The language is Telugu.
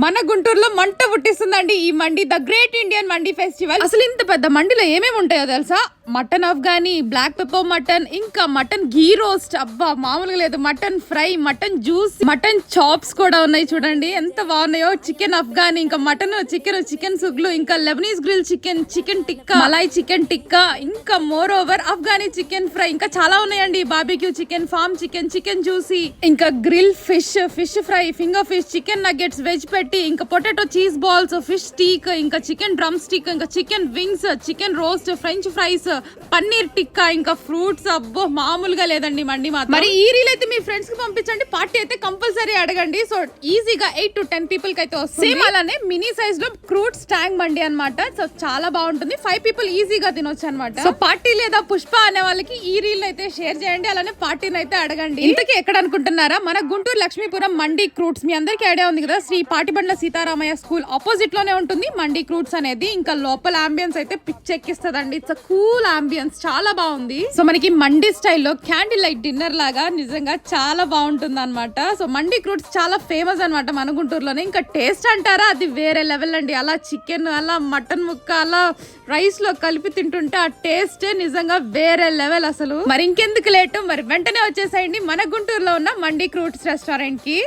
మన గుంటూరులో మంట పుట్టిస్తుందండి ఈ mandi, the great Indian mandi festival. అసలు ఇంత పెద్ద మండిలో ఏమేమి ఉంటాయో తెలుసా? Mutton Afghani, black pepper mutton, ఇంకా మటన్ ఘీ రోస్ట్, అబ్బా మామూలుగా లేదు. Mutton fry, mutton juice, mutton chops కూడా ఉన్నాయి. చూడండి ఎంత బాగున్నాయో. చికెన్ అఫ్గానీ, ఇంకా మటన్, చికెన్ సుగ్లు, ఇంకా Lebanese grill chicken, chicken tikka, malai chicken tikka, ఇంకా moreover Afghani chicken fry, ఇంకా చాలా ఉన్నాయండి. Barbecue chicken, farm chicken, chicken juicy, ఇంకా grill fish, fish fry, finger fish, chicken nuggets, veg patty, ఇంకా potato cheese balls, fish steak, ఇంకా చికెన్ డ్రమ్ స్టిక్, ఇంకా chicken wings, chicken roast, French fries, paneer tikka, ఇంకా ఫ్రూట్స్. అబ్బో మామూలుగా లేదండి మండి మాత్రం. మరి ఈ రీల్ అయితే మీ ఫ్రెండ్స్ కి పంపించండి. పార్టీ అయితే కంపల్సరీ అడగండి. సో ఈజీగా 8 to 10 పీపుల్ కి అయితే వస్తుంది. సేమ్ అలానే మినీ సైజ్ లో క్రూట్స్ ట్యాంక్ మండి అన్నమాట. సో చాలా బాగుంటుంది. 5 పీపుల్ ఈజీగా తినొచ్చు అనమాట. సో పార్టీ లేదా పుష్ప అనే వాళ్ళకి ఈ రీల్ అయితే షేర్ చేయండి. అలానే పార్టీని అయితే అడగండి. ఇంతకీ ఎక్కడ అనుకుంటున్నారా? మన గుంటూరు లక్ష్మీపురం మండి క్రూట్స్. మీ అందరికీ ఐడియా ఉంది కదా, శ్రీ పాటిబండ్ల సీతారామయ్య స్కూల్ ఆపోజిట్ లోనే ఉంటుంది మండి క్రూట్స్ అనేది. ఇంకా లోపల అంబియన్స్ అయితే పిచ్చెక్కిస్తదండి. ఇట్స్ కూల్ అంబియన్స్, చాలా బాగుంది. సో మనకి మండి స్టైల్లో క్యాండిల్ లైట్ డిన్నర్ లాగా నిజంగా చాలా బాగుంటుంది అనమాట. సో మండి క్రూట్స్ చాలా ఫేమస్ అనమాట మన గుంటూరులోనే. ఇంకా టేస్ట్ అంటారా, అది వేరే లెవెల్ అండి. అలా చికెన్, అలా మటన్ ముక్క, అలా రైస్ లో కలిపి తింటుంటే ఆ టేస్ట్ నిజంగా వేరే లెవెల్ అసలు. మరి ఇంకెందుకు లేటు, మరి వెంటనే వచ్చేసేయండి మన గుంటూరులో ఉన్న మండి క్రూట్స్ రెస్టారెంట్ కి.